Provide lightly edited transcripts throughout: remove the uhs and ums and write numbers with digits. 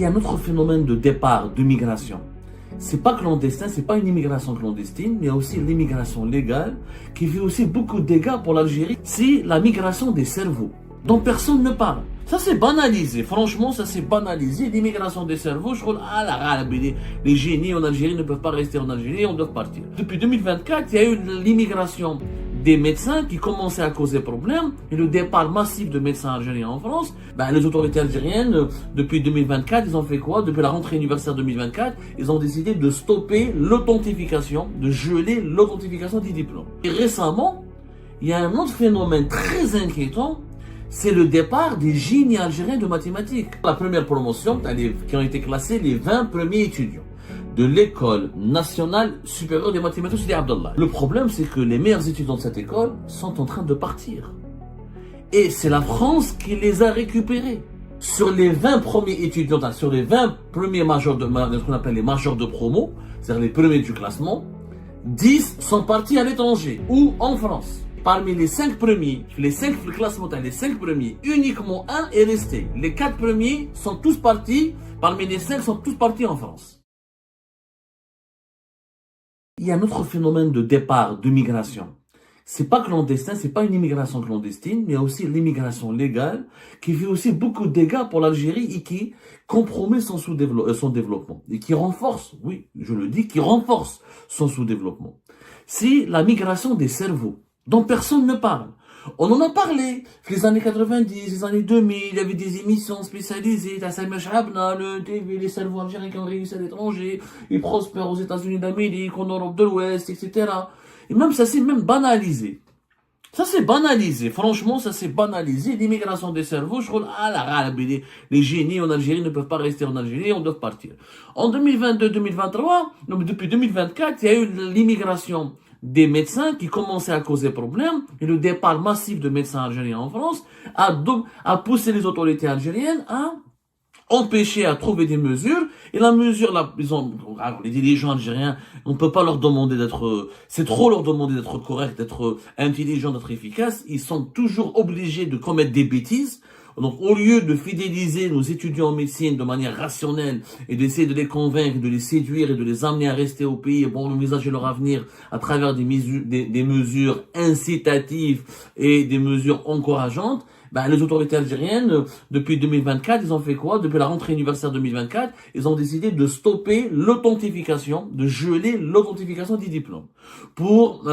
y a un autre phénomène de départ, de migration. C'est pas clandestin, c'est pas une immigration clandestine, mais aussi l'immigration légale qui fait aussi beaucoup de dégâts pour l'Algérie. C'est la migration des cerveaux, dont personne ne parle. Ça s'est banalisé, franchement, ça s'est banalisé. L'immigration des cerveaux, je crois, les génies en Algérie ne peuvent pas rester en Algérie, on doit partir. Depuis 2024, il y a eu l'immigration des médecins qui commençaient à causer problème et le départ massif de médecins algériens en France. Les autorités algériennes, depuis 2024, ils ont fait quoi? Depuis la rentrée universitaire 2024, ils ont décidé de stopper l'authentification, de geler l'authentification des diplômes. Et récemment, il y a un autre phénomène très inquiétant, c'est le départ des génies algériens de mathématiques. La première promotion, qui ont été classés les 20 premiers étudiants de l'école nationale supérieure des mathématiques Sidi Abdallah. Le problème, c'est que les meilleurs étudiants de cette école sont en train de partir. Et c'est la France qui les a récupérés. Sur les 20 premiers étudiants, sur les 20 premiers majors ce qu'on appelle les majors de promo, c'est-à-dire les premiers du classement, 10 sont partis à l'étranger ou en France. Parmi les 5 premiers, les 5 classements, les 5 premiers, uniquement un est resté. Les 4 premiers sont tous partis, parmi les 5 sont tous partis en France. Il y a un autre phénomène de départ, de migration. C'est pas clandestin, c'est pas une immigration clandestine, mais aussi l'immigration légale qui fait aussi beaucoup de dégâts pour l'Algérie et qui compromet son développement et qui renforce, oui, je le dis, qui renforce son sous-développement. C'est la migration des cerveaux, dont personne ne parle. On en a parlé. Les années 90, les années 2000, il y avait des émissions spécialisées, le TV, les cerveaux algériens qui ont réussi à l'étranger, ils prospèrent aux États-Unis d'Amérique, en Europe de l'Ouest, etc. Et même ça s'est même banalisé. Ça s'est banalisé, franchement, ça s'est banalisé. L'immigration des cerveaux, je crois, les génies en Algérie ne peuvent pas rester en Algérie, on doit partir. En 2022-2023, depuis 2024, il y a eu l'immigration des médecins qui commençaient à causer problème et le départ massif de médecins algériens en France a poussé les autorités algériennes à empêcher, à trouver des mesures. Et la mesure, les dirigeants algériens, on ne peut pas leur demander c'est trop leur demander d'être corrects, d'être intelligents, d'être efficaces. Ils sont toujours obligés de commettre des bêtises. Donc, au lieu de fidéliser nos étudiants en médecine de manière rationnelle et d'essayer de les convaincre, de les séduire et de les amener à rester au pays et pour envisager leur avenir à travers des mesures incitatives et des mesures encourageantes, les autorités algériennes, depuis 2024, ils ont fait quoi? Depuis la rentrée universitaire 2024, ils ont décidé de stopper l'authentification, de geler l'authentification des diplômes pour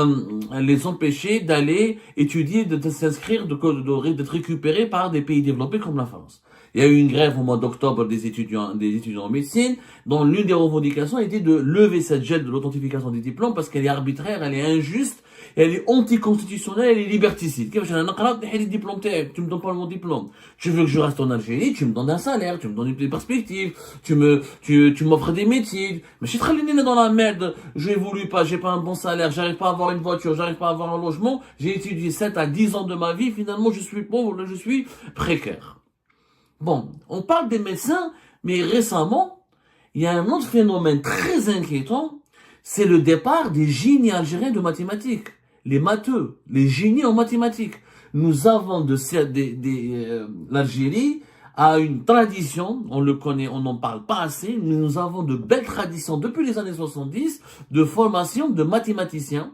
les empêcher d'aller étudier, de s'inscrire, d'être récupérés par des pays développés comme la France. Il y a eu une grève au mois d'octobre des étudiants en médecine, dont l'une des revendications était de lever cette gel de l'authentification des diplômes parce qu'elle est arbitraire, elle est injuste, elle est anticonstitutionnelle, elle est liberticide. Tu me donnes pas mon diplôme. Tu veux que je reste en Algérie, tu me donnes un salaire, tu me donnes une perspective, tu m'offres des métiers. Mais je suis très dans la merde, je évolue pas, j'ai pas un bon salaire, j'arrive pas à avoir une voiture, j'arrive pas à avoir un logement, j'ai étudié 7 à 10 ans de ma vie, finalement je suis pauvre, je suis précaire. Bon, on parle des médecins, mais récemment, il y a un autre phénomène très inquiétant, c'est le départ des génies algériens de mathématiques. Les matheux, les génies en mathématiques. Nous avons l'Algérie a une tradition, on le connaît, on n'en parle pas assez, mais nous avons de belles traditions depuis les années 70 de formation de mathématiciens,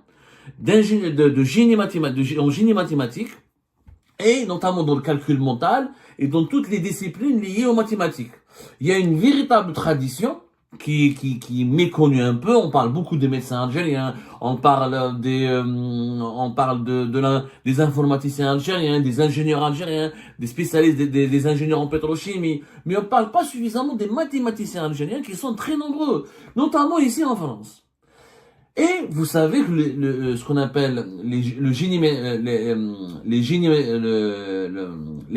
de génie mathématique, et notamment dans le calcul mental et dans toutes les disciplines liées aux mathématiques. Il y a une véritable tradition qui est méconnue un peu. On parle beaucoup des médecins algériens, on parle des informaticiens algériens, des ingénieurs algériens, des spécialistes des ingénieurs en pétrochimie, mais on parle pas suffisamment des mathématiciens algériens qui sont très nombreux, notamment ici en France. Et vous savez que ce qu'on appelle les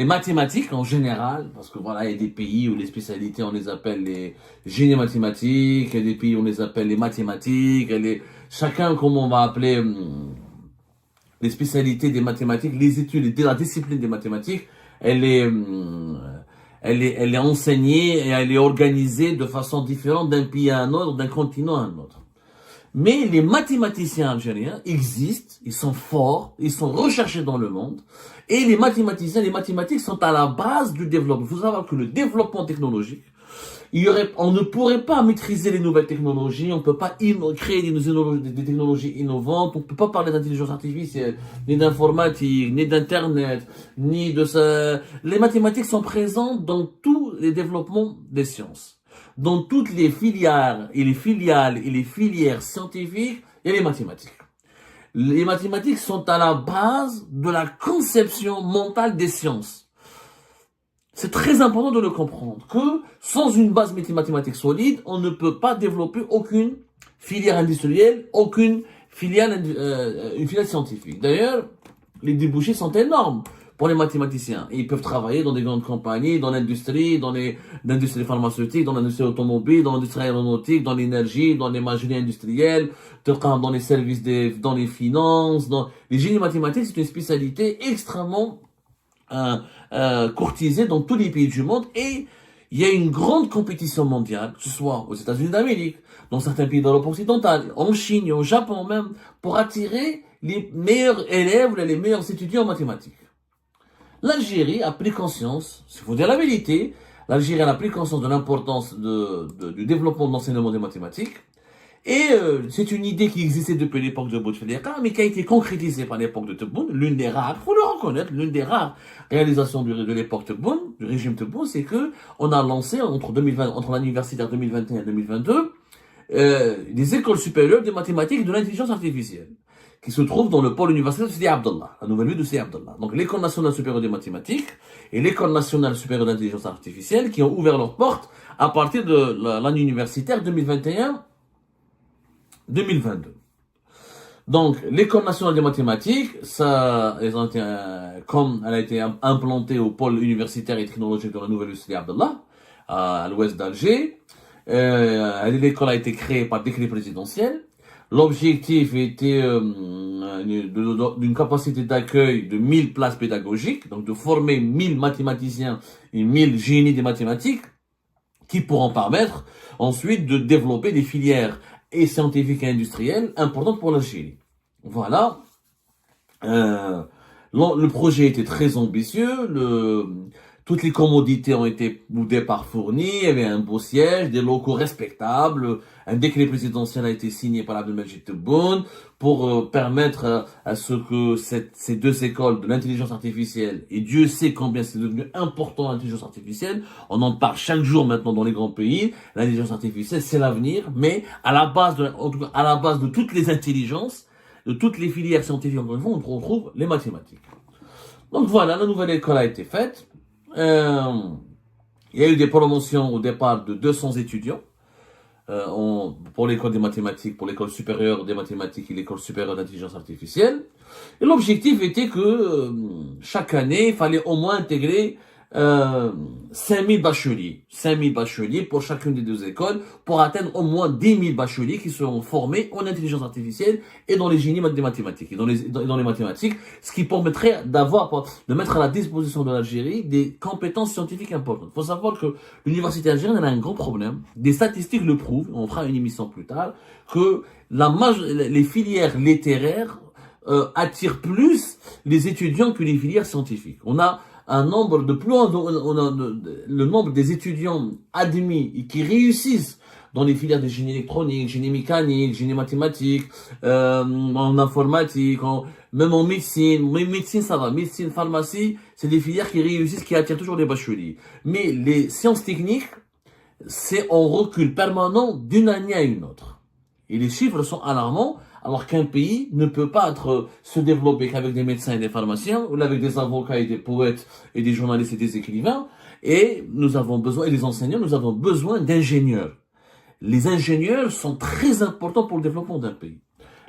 mathématiques en général, parce que voilà, il y a des pays où les spécialités on les appelle les génies mathématiques, il y a des pays où on les appelle les mathématiques, chacun comme on va appeler les spécialités des mathématiques, les études de la discipline des mathématiques, elle est enseignée et elle est organisée de façon différente d'un pays à un autre, d'un continent à un autre. Mais les mathématiciens algériens existent, ils sont forts, ils sont recherchés dans le monde. Et les mathématiciens, les mathématiques sont à la base du développement. Il faut savoir que le développement technologique, On ne pourrait pas maîtriser les nouvelles technologies, on ne peut pas créer des technologies innovantes, on ne peut pas parler d'intelligence artificielle, ni d'informatique, ni d'internet, ni de ça. Les mathématiques sont présentes dans tous les développements des sciences. Dans toutes les filières et les filières scientifiques, il y a les mathématiques. Les mathématiques sont à la base de la conception mentale des sciences. C'est très important de le comprendre, que sans une base mathématique solide, on ne peut pas développer aucune filière industrielle, une filière scientifique. D'ailleurs, les débouchés sont énormes pour les mathématiciens. Ils peuvent travailler dans des grandes compagnies, dans l'industrie, dans l'industrie pharmaceutique, dans l'industrie automobile, dans l'industrie aéronautique, dans l'énergie, dans l'imagerie industrielle, dans les services, dans les finances. Les génies mathématiques, c'est une spécialité extrêmement courtisée dans tous les pays du monde, et il y a une grande compétition mondiale, que ce soit aux États-Unis d'Amérique, dans certains pays d'Europe occidentale, en Chine, au Japon même, pour attirer les meilleurs élèves, les meilleurs étudiants en mathématiques. L'Algérie a pris conscience, s'il faut dire la vérité, l'Algérie a pris conscience de l'importance du développement de l'enseignement des mathématiques. Et c'est une idée qui existait depuis l'époque de Bouteflika, mais qui a été concrétisée par l'époque de Tebboune. L'une des rares, faut le reconnaître, l'une des rares réalisations de l'époque Tebboune, du régime Tebboune, c'est que on a lancé entre l'année universitaire 2021 et 2022 des écoles supérieures de mathématiques et de l'intelligence artificielle, qui se trouvent dans le pôle universitaire de Sidi Abdallah, la nouvelle ville de Sidi Abdallah. Donc l'école nationale supérieure des mathématiques et l'école nationale supérieure d'intelligence artificielle, qui ont ouvert leurs portes à partir de l'année universitaire 2021-2022. Donc, l'école nationale des mathématiques, comme elle a été implantée au pôle universitaire et technologique de la nouvelle Sidi Abdallah, à l'ouest d'Alger, l'école a été créée par décret présidentiel. L'objectif était d'une capacité d'accueil de 1000 places pédagogiques, donc de former 1000 mathématiciens et 1000 génies des mathématiques, qui pourront permettre ensuite de développer des filières scientifiques et industrielles importantes pour l'Algérie. Voilà. Le projet était très ambitieux. Toutes les commodités ont été au départ fournies. Il y avait un beau siège, des locaux respectables. Un décret présidentiel a été signé par Abdelmajid Tebboune pour permettre à ce que ces deux écoles de l'intelligence artificielle, et Dieu sait combien c'est devenu important l'intelligence artificielle, on en parle chaque jour maintenant dans les grands pays. L'intelligence artificielle, c'est l'avenir, mais à la base de toutes les intelligences, de toutes les filières scientifiques, on retrouve les mathématiques. Donc voilà, la nouvelle école a été faite. Il y a eu des promotions au départ de 200 étudiants pour l'école des mathématiques, pour l'école supérieure des mathématiques et l'école supérieure d'intelligence artificielle. Et l'objectif était que chaque année, il fallait au moins intégrer 5000 bacheliers. 5000 bacheliers pour chacune des deux écoles, pour atteindre au moins 10 000 bacheliers qui seront formés en intelligence artificielle et dans les génies des mathématiques, et dans les mathématiques, ce qui permettrait de mettre à la disposition de l'Algérie des compétences scientifiques importantes. Il faut savoir que l'université algérienne a un grand problème. Des statistiques le prouvent, on fera une émission plus tard, que les filières littéraires attirent plus les étudiants que les filières scientifiques. On a le nombre des étudiants admis et qui réussissent dans les filières de génie électronique, génie mécanique, génie mathématique, en informatique, même en médecine. Mais médecine, ça va. Médecine, pharmacie, c'est des filières qui réussissent, qui attirent toujours des bacheliers. Mais les sciences techniques, c'est en recul permanent d'une année à une autre. Et les chiffres sont alarmants. Alors qu'un pays ne peut pas se développer qu'avec des médecins et des pharmaciens, ou avec des avocats et des poètes et des journalistes et des écrivains. Et nous avons besoin, et des enseignants, nous avons besoin d'ingénieurs. Les ingénieurs sont très importants pour le développement d'un pays.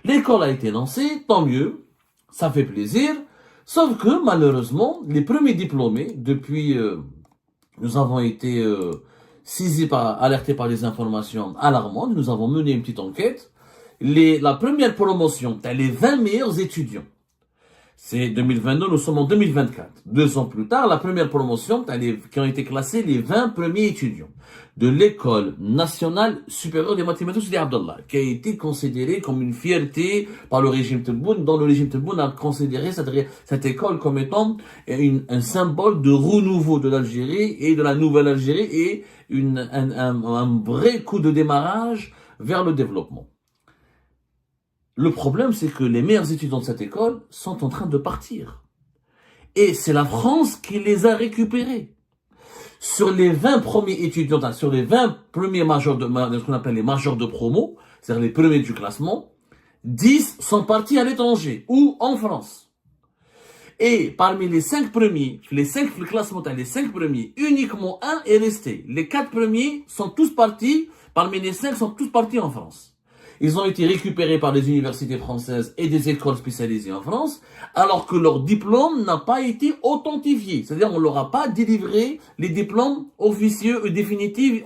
L'école a été lancée, tant mieux, ça fait plaisir. Sauf que, malheureusement, les premiers diplômés, depuis, nous avons été alertés par des informations alarmantes, nous avons mené une petite enquête. La première promotion, t'as les 20 meilleurs étudiants. C'est 2022, nous sommes en 2024. 2 ans plus tard, la première promotion, qui ont été classés les 20 premiers étudiants de l'École nationale supérieure des mathématiques Sidi Abdallah, qui a été considérée comme une fierté par le régime Tebboune, dont le régime Tebboune a considéré cette école comme étant un symbole de renouveau de l'Algérie et de la nouvelle Algérie et un vrai coup de démarrage vers le développement. Le problème, c'est que les meilleurs étudiants de cette école sont en train de partir. Et c'est la France qui les a récupérés. Sur les 20 premiers étudiants, sur les 20 premiers majors de ce qu'on appelle les majors de promo, c'est-à-dire les premiers du classement, 10 sont partis à l'étranger ou en France. Et parmi les 5 premiers, le classement, les 5 premiers, uniquement un est resté. Les 4 premiers sont tous partis, parmi les 5 sont tous partis en France. Ils ont été récupérés par des universités françaises et des écoles spécialisées en France, alors que leur diplôme n'a pas été authentifié. C'est-à-dire, on leur a pas délivré les diplômes officieux et définitifs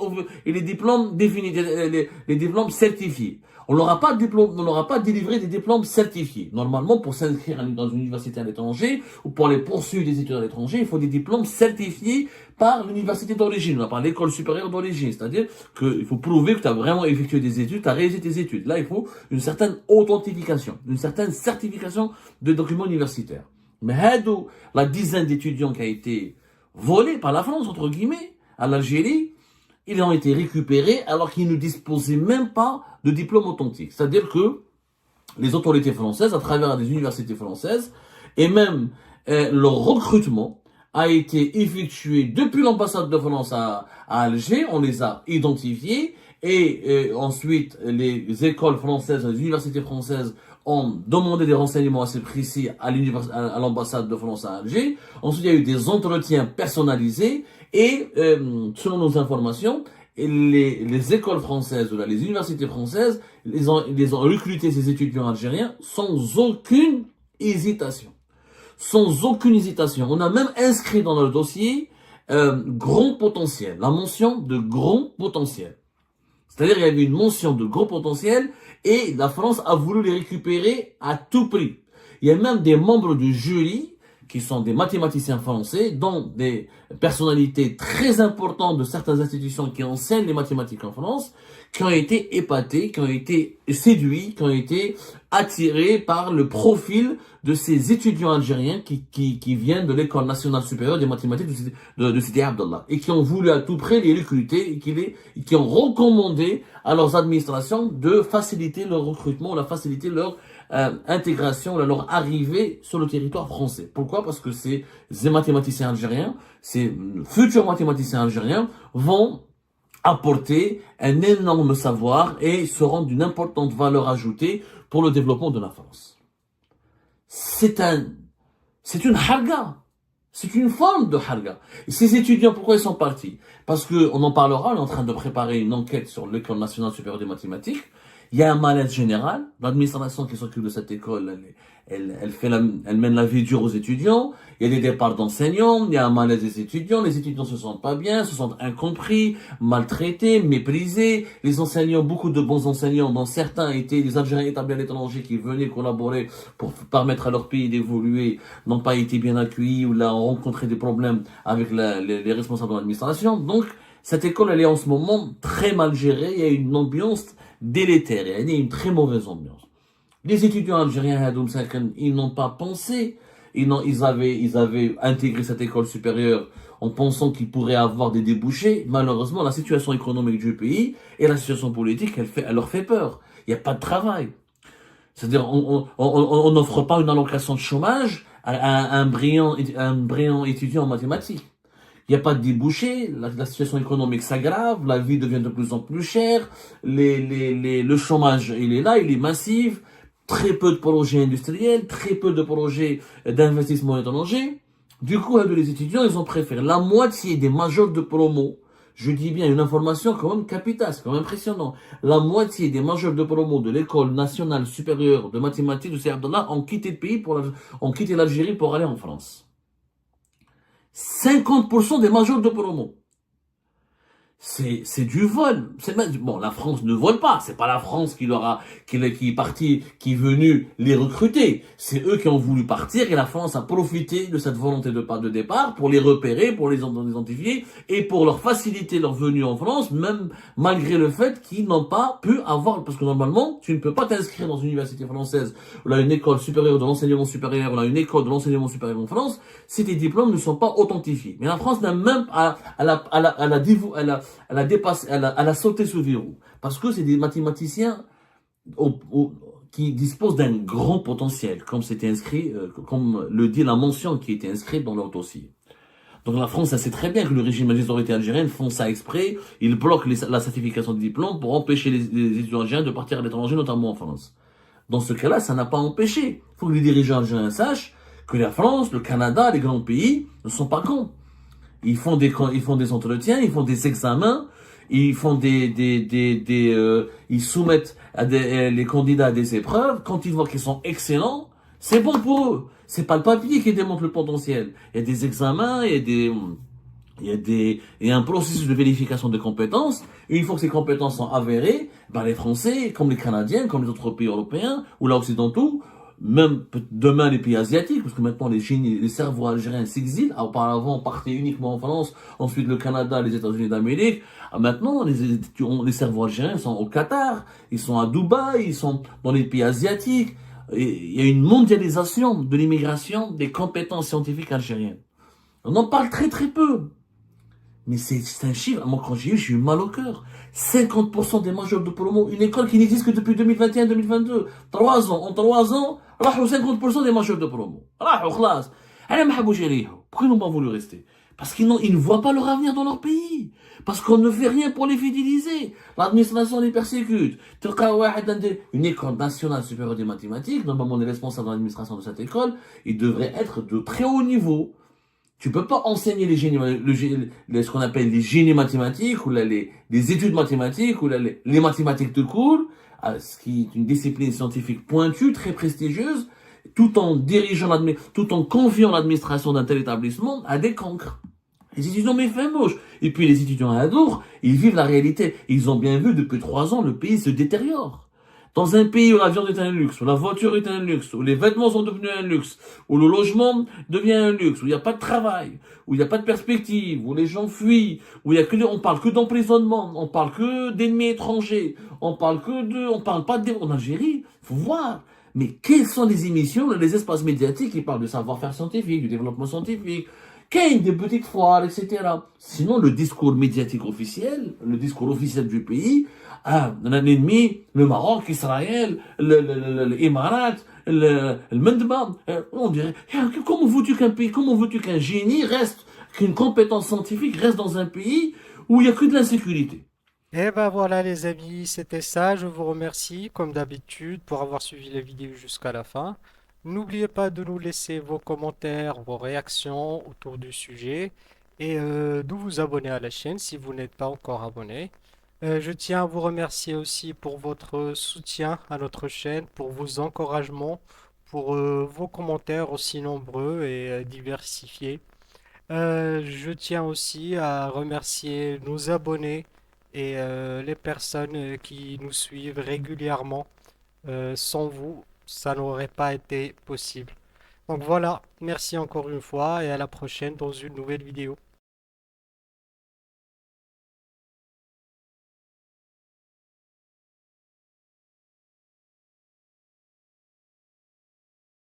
et les diplômes les diplômes certifiés. On leur a pas délivré des diplômes certifiés. Normalement, pour s'inscrire dans une université à l'étranger ou pour aller poursuivre des études à l'étranger, il faut des diplômes certifiés par l'université d'origine, par l'école supérieure d'origine. C'est-à-dire qu'il faut prouver que tu as vraiment effectué des études, tu as réalisé tes études. Là, il faut une certaine authentification, une certaine certification de documents universitaires. Mais la dizaine d'étudiants qui a été volée par la France, entre guillemets, à l'Algérie, ils ont été récupérés alors qu'ils ne disposaient même pas de diplôme authentique. C'est-à-dire que les autorités françaises, à travers des universités françaises, et même leur recrutement a été effectué depuis l'ambassade de France à Alger, on les a identifiés, et ensuite les écoles françaises, les universités françaises ont demandé des renseignements assez précis à l'ambassade de France à Alger. Ensuite, il y a eu des entretiens personnalisés et selon nos informations, les écoles françaises, les universités françaises, ils ont recruté ces étudiants algériens sans aucune hésitation. Sans aucune hésitation. On a même inscrit dans le dossier grand potentiel, la mention de grand potentiel. C'est-à-dire il y avait une mention de gros potentiel et la France a voulu les récupérer à tout prix. Il y a même des membres du jury qui sont des mathématiciens français, dont des personnalités très importantes de certaines institutions qui enseignent les mathématiques en France, qui ont été épatés, qui ont été séduits, qui ont été attirés par le profil de ces étudiants algériens qui viennent de l'École nationale supérieure des mathématiques de Sidi Abdallah et qui ont voulu à tout prix les recruter et qui ont recommandé à leurs administrations de faciliter leur recrutement, de faciliter leur intégration, leur arrivée sur le territoire français. Pourquoi? Parce que ces mathématiciens algériens, ces futurs mathématiciens algériens vont apporter un énorme savoir et seront d'une importante valeur ajoutée pour le développement de la France. C'est une harga. C'est une forme de harga. Et ces étudiants, pourquoi ils sont partis? Parce que, on en parlera, on est en train de préparer une enquête sur l'École nationale supérieure des mathématiques. Il y a un malaise général. L'administration qui s'occupe de cette école, elle mène la vie dure aux étudiants. Il y a des départs d'enseignants. Il y a un malaise des étudiants. Les étudiants se sentent pas bien, se sentent incompris, maltraités, méprisés. Les enseignants, beaucoup de bons enseignants, dont certains étaient des Algériens établis à l'étranger qui venaient collaborer pour permettre à leur pays d'évoluer, n'ont pas été bien accueillis ou là ont rencontré des problèmes avec les responsables de l'administration. Donc, cette école, elle est en ce moment très mal gérée. Il y a une ambiance délétère. Il y a une très mauvaise ambiance. Les étudiants algériens, ils n'ont pas pensé. Ils avaient intégré cette école supérieure en pensant qu'ils pourraient avoir des débouchés. Malheureusement, la situation économique du pays et la situation politique, elle leur fait peur. Il n'y a pas de travail. C'est-à-dire, on n'offre pas une allocation de chômage à un brillant étudiant en mathématiques. Il n'y a pas de débouché, la situation économique s'aggrave, la vie devient de plus en plus chère, le chômage, il est là, il est massif, très peu de projets industriels, très peu de projets d'investissement étranger. Du coup, les étudiants, ils ont préféré la moitié des majors de promo. Je dis bien une information quand même capitale, c'est quand même impressionnant. La moitié des majors de promo de l'École nationale supérieure de mathématiques de Sidi Abdallah ont quitté le pays ont quitté l'Algérie pour aller en France. 50% des majors de promo. c'est du vol. Bon, la France ne vole pas. C'est pas la France qui est parti, qui est venu les recruter. C'est eux qui ont voulu partir et la France a profité de cette volonté de départ pour les repérer, pour les identifier et pour leur faciliter leur venue en France, même malgré le fait qu'ils n'ont pas pu avoir, parce que normalement, tu ne peux pas t'inscrire dans une université française ou là une école supérieure de l'enseignement supérieur ou là une école de l'enseignement supérieur en France si tes diplômes ne sont pas authentifiés. Mais la France n'a même pas, elle a dépassé, elle a sauté ce verrou. Parce que c'est des mathématiciens qui disposent d'un grand potentiel, comme c'était inscrit, comme le dit la mention qui était inscrite dans leur dossier. Donc la France, elle sait très bien que le régime et les autorités algériennes font ça exprès. Ils bloquent la certification de diplôme pour empêcher les étudiants algériens de partir à l'étranger, notamment en France. Dans ce cas-là, ça n'a pas empêché. Il faut que les dirigeants algériens sachent que la France, le Canada, les grands pays ne sont pas cons. Ils font des entretiens, ils font des examens, ils font ils soumettent les candidats à des épreuves. Quand ils voient qu'ils sont excellents, c'est bon pour eux. C'est pas le papier qui démontre le potentiel. Il y a des examens, il y a un processus de vérification des compétences. Et une fois que ces compétences sont avérées, ben les Français, comme les Canadiens, comme les autres pays européens, ou là occidentaux, même demain les pays asiatiques, parce que maintenant les cerveaux algériens s'exilent. Auparavant, on partait uniquement en France, ensuite le Canada, les États-Unis d'Amérique. Maintenant, les cerveaux algériens sont au Qatar, ils sont à Dubaï, ils sont dans les pays asiatiques. Et il y a une mondialisation de l'immigration des compétences scientifiques algériennes. On en parle très très peu. Mais c'est un chiffre. Moi, quand j'ai eu mal au cœur. 50% des majors de promo, une école qui n'existe que depuis 2021-2022. 3 ans. En 3 ans, 50% des majors de promo. Pourquoi ils n'ont pas voulu rester? Parce qu'ils ne voient pas leur avenir dans leur pays. Parce qu'on ne fait rien pour les fidéliser. L'administration les persécute. Une école nationale supérieure des mathématiques, normalement les responsables de l'administration de cette école, ils devraient être de très haut niveau. Tu peux pas enseigner ce qu'on appelle les génies mathématiques ou là, les études mathématiques ou là, les mathématiques de cours, ce qui est une discipline scientifique pointue, très prestigieuse, tout en confiant l'administration d'un tel établissement à des cancres. Les étudiants méfait moche. Et puis les étudiants à Adour, ils vivent la réalité. Ils ont bien vu depuis 3 ans, le pays se détériore. Dans un pays où la viande est un luxe, où la voiture est un luxe, où les vêtements sont devenus un luxe, où le logement devient un luxe, où il n'y a pas de travail, où il n'y a pas de perspective, où les gens fuient, où on parle que d'emprisonnement, on parle que d'ennemis étrangers, on parle pas en Algérie, faut voir. Mais quelles sont les émissions, les espaces médiatiques qui parlent de savoir-faire scientifique, du développement scientifique, des petites foires, etc. Sinon, le discours médiatique officiel, le discours officiel du pays, un ennemi, le Maroc, Israël, l'Émirat, le Mendeba, on dirait, comment veux-tu qu'un génie reste, qu'une compétence scientifique reste dans un pays où il n'y a que de l'insécurité? Et ben voilà les amis, c'était ça. Je vous remercie comme d'habitude pour avoir suivi la vidéo jusqu'à la fin. N'oubliez pas de nous laisser vos commentaires, vos réactions autour du sujet et de vous abonner à la chaîne si vous n'êtes pas encore abonné. Je tiens à vous remercier aussi pour votre soutien à notre chaîne, pour vos encouragements, pour vos commentaires aussi nombreux et diversifiés. Je tiens aussi à remercier nos abonnés et les personnes qui nous suivent régulièrement. Sans vous, ça n'aurait pas été possible. Donc voilà, merci encore une fois et à la prochaine dans une nouvelle vidéo.